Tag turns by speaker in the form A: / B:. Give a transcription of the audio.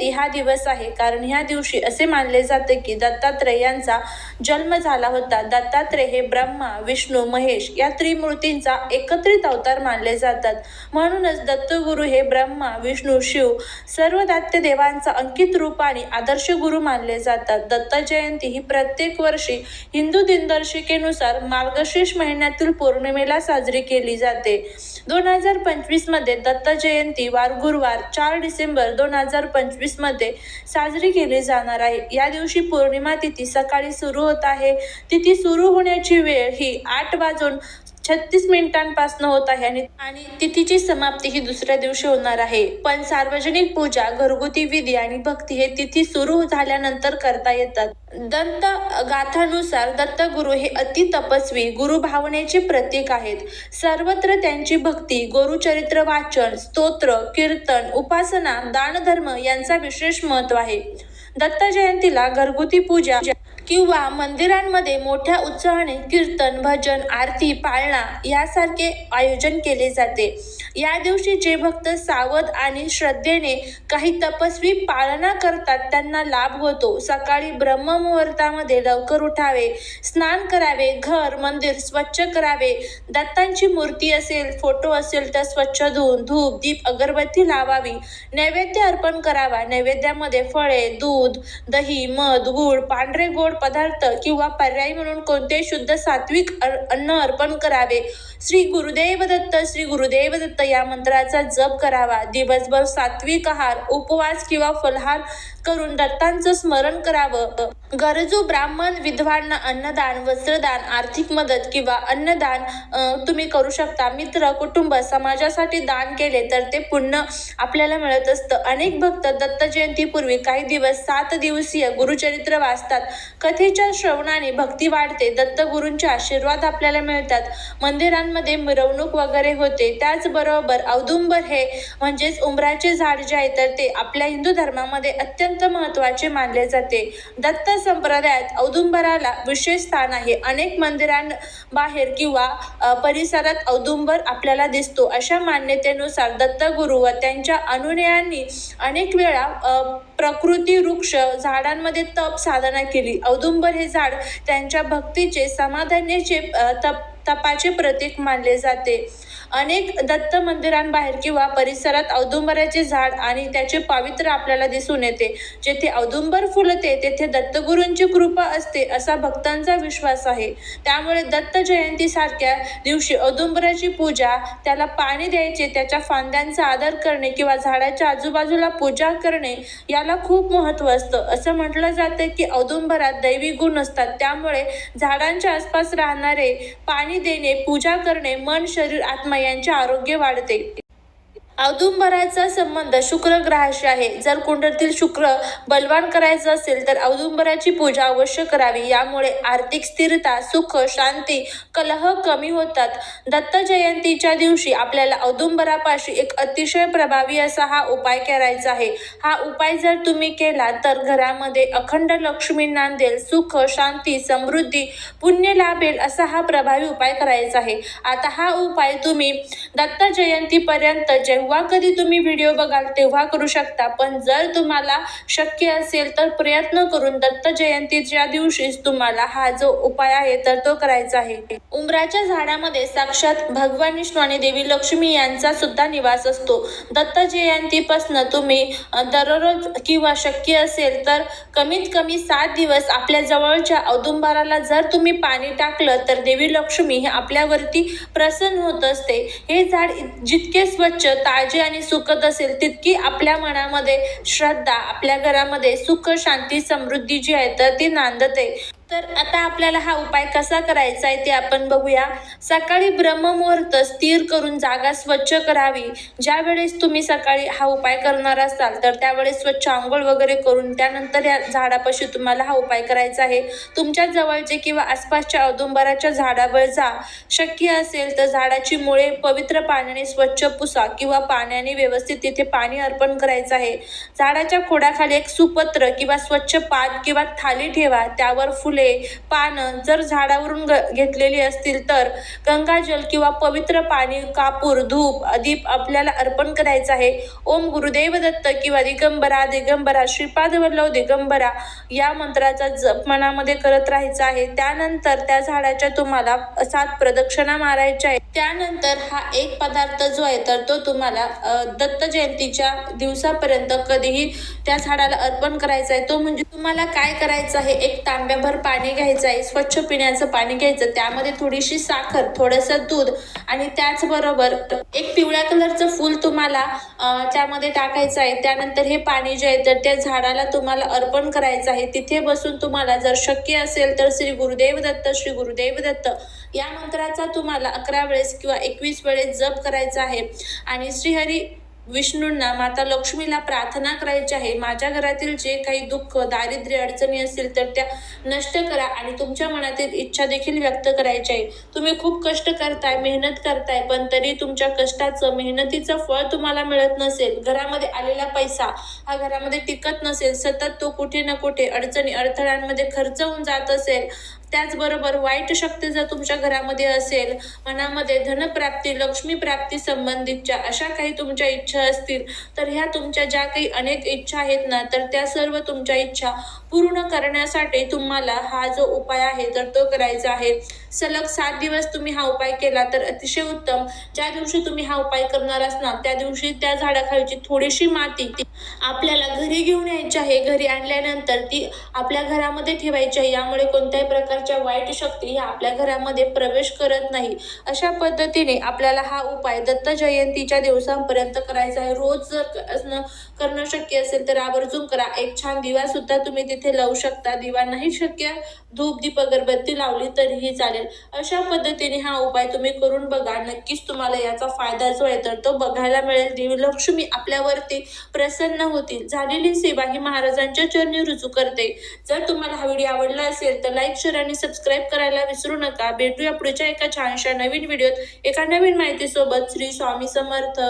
A: जयंती हा दिवस आहे, कारण ह्या दिवशी असे मानले जाते की दत्तात्रय यांचा जन्म झाला होता. दत्तात्रय हे ब्रह्मा, विष्णू, महेश या त्रिमूर्तींचा एकत्रित अवतार मानले जातात. म्हणूनच दत्तगुरू हे ब्रह्मा, विष्णू, शिव सर्व दैत्य देवांचा अंकित रूप आणि आदर्श गुरु मानले जातात. दत्त जयंती ही प्रत्येक वर्षी हिंदू दिनदर्शिकेनुसार मार्गशीर्ष महिन्यातील पौर्णिमेला साजरी केली जाते. 2025 मध्ये दत्त जयंती वार गुरुवार 4 डिसेंबर 2025 मध्ये साजरी केली जाणार आहे. या दिवशी पौर्णिमा तिथी सकाळी सुरू होत आहे. तिथी सुरू होण्याची वेळ ही 8:36 होत आहे आणि तिथीची समाप्ती ही दुसऱ्या दिवशी होणार आहे. पण सार्वजनिक पूजा, घरगुती विधी आणि भक्ती हे तिथी सुरू झाल्यानंतर करता येतात. दंत गाथानुसार दत्तगुरू हे अति तपस्वी गुरुभावनेचे प्रतीक आहेत. सर्वत्र त्यांची भक्ती, गुरुचरित्र वाचन, स्तोत्र, कीर्तन, उपासना, दानधर्म यांचा विशेष महत्त्व आहे. दत्त जयंतीला घरगुती पूजा किंवा मंदिरांमध्ये मोठ्या उत्साहाने कीर्तन, भजन, आरती, पाळणा यासारखे आयोजन केले जाते. या दिवशी जे भक्त सावध आणि श्रद्धेने काही तपस्वी पाळणा करतात त्यांना लाभ होतो. सकाळी ब्रह्ममुहूर्तामध्ये लवकर उठावे, स्नान करावे, घर, मंदिर स्वच्छ करावे. दत्तांची मूर्ती असेल, फोटो असेल तर स्वच्छ धुवून धूप, दीप, अगरबत्ती लावावी. नैवेद्य अर्पण करावा. नैवेद्यामध्ये फळे, दूध, दही, मध, गूळ, पांढरे गोड पदार्थ किंवा पर्यायी म्हणून कोणतेही शुद्ध सात्विक अन्न अर्पण करावे. श्री गुरुदेव दत्त, श्री गुरुदेव दत्त या मंत्राचा जप करावा. दिवसभर सात्विक आहार, उपवास किंवा फलाहार करून दत्तांचं स्मरण करावं. गरजू ब्राह्मण विधवांना अन्नदान, वस्त्रदान, आर्थिक मदत किंवा अन्नदान तुम्ही करू शकता. मित्र, कुटुंब, समाजासाठी दान केले तर ते पुण्य आपल्याला मिळत असतं. अनेक भक्त दत्त जयंतीपूर्वी काही दिवस 7 दिवसीय गुरुचरित्र वाचतात. कथेच्या श्रवणाने भक्ती वाढते. दत्तगुरूंचे आशीर्वाद आपल्याला मिळतात. मंदिरांमध्ये मिरवणूक वगैरे होते. त्याचबरोबर औदुंबर हे म्हणजेच उंबराचे झाड जे आहे तर ते आपल्या हिंदू धर्मामध्ये अत्यंत महत्त्वाचे मानले जाते. दत्त संप्रदायात औदुंबराला विशेष स्थान आहे. अनेक मंदिरांबाहेर किंवा परिसरात औदुंबर आपल्याला दिसतो. अशा मान्यतेनुसार दत्तगुरू व त्यांच्या अनुयायांनी अनेक वेळा प्रकृती वृक्ष झाडांमध्ये तप साधना केली. औदुंबर हे झाड त्यांच्या भक्तीचे, समाधानाचे, तपाचे प्रतीक मानले जाते. अनेक दत्त मंदिरांबाहेर किंवा परिसरात औदुंबराचे झाड आणि त्याचे पावित्र्य आपल्याला दिसून येते. जेथे औदुंबर फुलते तेथे दत्तगुरूंची कृपा असते असा भक्तांचा विश्वास आहे. त्यामुळे दत्त जयंतीसारख्या दिवशी औदुंबराची पूजा, त्याला पाणी द्यायचे, त्याच्या फांद्यांचा आदर करणे किंवा झाडाच्या आजूबाजूला पूजा करणे याला खूप महत्त्व असतं. असं म्हटलं जातं की औदुंबरात दैवी गुण असतात. त्यामुळे झाडांच्या आसपास राहणारे, पाणी देणे, पूजा करणे, मन, शरीर, आत्मा यांचे आरोग्य वाढते. औदुंबराचा संबंध शुक्र ग्रहाशी आहे. जर कुंडलीतील शुक्र बलवान करायचं असेल तर औदुंबराची पूजा अवश्य करावी. यामुळे आर्थिक स्थिरता, सुख, शांती, कलह कमी होतात. दत्त जयंतीच्या दिवशी आपल्याला औदुंबरापाशी एक अतिशय प्रभावी असा हा उपाय करायचा आहे. हा उपाय जर तुम्ही केला तर घरामध्ये अखंड लक्ष्मी नांदेल, सुख, शांती, समृद्धी, पुण्य लाभेल असा हा प्रभावी उपाय करायचा आहे. आता हा उपाय तुम्ही दत्त जयंतीपर्यंत जेव्हा कधी तुम्ही व्हिडिओ बघाल तेव्हा करू शकता. पण जर तुम्हाला शक्य असेल तर प्रयत्न करून दत्त जयंतीच्या दिवशीच तुम्हाला हा जो उपाय आहे तर तो करायचा आहे. उंबराच्या झाडामध्ये साक्षात भगवान विष्णू आणि देवी लक्ष्मी यांचा सुद्धा निवास असतो. दत्त जयंतीपासून तुम्ही दररोज किंवा शक्य असेल तर कमीत कमी 7 दिवस आपल्या जवळच्या औदुंबराला जर तुम्ही पाणी टाकलं तर देवी लक्ष्मी हे आपल्यावरती प्रसन्न होत असते. हे झाड जितके स्वच्छ, ताजे आणि सुखद असेल तितकी आपल्या मनामध्ये श्रद्धा, आपल्या घरामध्ये सुख, शांती, समृद्धी जी आहे तर ती नांदते. तर आता आपल्याला हा उपाय कसा करायचा आहे ते आपण बघूया. सकाळी ब्रह्ममुहूर्त स्थिर करून जागा स्वच्छ करावी. ज्या वेळेस तुम्ही सकाळी हा उपाय करणार असाल तर त्यावेळेस स्वच्छ आंघोळ वगैरे करून त्यानंतर या झाडापाशी तुम्हाला हा उपाय करायचा आहे. तुमच्या जवळचे किंवा आसपासच्या औदुंबराच्या झाडावर जा. शक्य असेल तर झाडाची मुळे पवित्र पाण्याने स्वच्छ पुसा किंवा पाण्याने व्यवस्थित तिथे पाणी अर्पण करायचं आहे. झाडाच्या खोडाखाली एक सुपत्र किंवा स्वच्छ पाट किंवा थाली ठेवा. त्यावर फुले, फळे, पानं जर झाडावरून घेतलेली असतील तर गंगाजल किंवा पवित्र पाणी, कापूर, धूप, दीप आपल्याला अर्पण करायचं आहे. ओम गुरुदेव दत्त किंवा दिगंबरा दिगंबरा श्रीपाद वल्लभ दिगंबरा या मंत्राचा जप मनामध्ये करत राहायचा आहे. त्यानंतर त्या झाडाच्या तुम्हाला 7 प्रदक्षिणा मारायच्या आहे. त्यानंतर हा एक पदार्थ जो आहे तर तो तुम्हाला दत्त जयंतीच्या दिवसापर्यंत कधीही त्या झाडाला अर्पण करायचा आहे. तो म्हणजे तुम्हाला काय करायचं आहे, एक तांब्याभर पाणी घ्यायचं आहे, स्वच्छ पिण्याचं पाणी घ्यायचं, त्यामध्ये थोडीशी साखर, थोडंसं दूध आणि त्याचबरोबर एक पिवळ्या कलरचं फूल तुम्हाला त्यामध्ये टाकायचं आहे. त्यानंतर हे पाणी जे आहे तर त्या झाडाला तुम्हाला अर्पण करायचं आहे. तिथे बसून तुम्हाला जर शक्य असेल तर श्री गुरुदेव दत्त, श्री गुरुदेव दत्त या मंत्राचा तुम्हाला 11 वेळेस किंवा 21 वेळेस जप करायचा आहे आणि श्रीहरी विष्णूंना, माता लक्ष्मीला प्रार्थना करायची आहे. माझ्या घरातील जे काही दुःख, दारिद्र्य, अडचणी असतील तर त्या नष्ट करा आणि तुमच्या मनातील इच्छा देखील व्यक्त करायची आहे. तुम्ही खूप कष्ट करताय, मेहनत करताय, पण तरी तुमच्या कष्टाचं, मेहनतीचं फळ तुम्हाला मिळत नसेल. घरामध्ये आलेला पैसा हा घरामध्ये टिकत नसेल, सतत तो कुठे ना कुठे अडचणी, अडथळ्यांमध्ये खर्च होऊन जात असेल. त्याचबरोबर वाईट शक्ती जर तुमच्या घरामध्ये असेल, मनामध्ये धनप्राप्ती, लक्ष्मी प्राप्ती संबंधितच्या अशा काही तुमच्या इच्छा असतील तर ह्या तुमच्या ज्या काही अनेक इच्छा आहेत ना तर त्या सर्व तुमच्या इच्छा पूर्ण करण्यासाठी तुम्हाला हा जो उपाय आहे तर तो करायचा आहे. सलग 7 दिवस तुम्ही हा उपाय केला तर अतिशय उत्तम. ज्या दिवशी तुम्ही हा उपाय करणार असणार त्या दिवशी त्या झाडाखालची थोडीशी माती आपल्याला घरी घेऊन यायची आहे. घरी आणल्यानंतर ती आपल्या घरामध्ये ठेवायची आहे. यामुळे कोणत्याही प्रकारच्या वाईट शक्ती ह्या आपल्या घरामध्ये प्रवेश करत नाही. अशा पद्धतीने आपल्याला हा उपाय दत्त जयंतीच्या दिवसांपर्यंत करायचा आहे. रोज जर करणं शक्य असेल तर आवर्जून करा. एक छान दिवा सुद्धा तुम्ही तिथे लावू शकता. दिवा नाही शक्य, धूप, दीप, अगरबत्ती लावली तरीही चालेल. अशा पद्धतीने हा उपाय तुम्ही करून बघा. नक्कीच तुम्हाला याचा फायदा जो आहे तर तो बघायला मिळेल. देवी लक्ष्मी आपल्यावरती प्रसन्न होतील. झालेली सेवा ही महाराजांच्या चरणी रुजू करते. जर तुम्हाला हा व्हिडिओ आवडला असेल तर लाईक, शेअर आणि सबस्क्राईब करायला विसरू नका. भेटूया पुढच्या एका छानशा नवीन व्हिडिओत एका नवीन माहितीसोबत. श्री स्वामी समर्थ.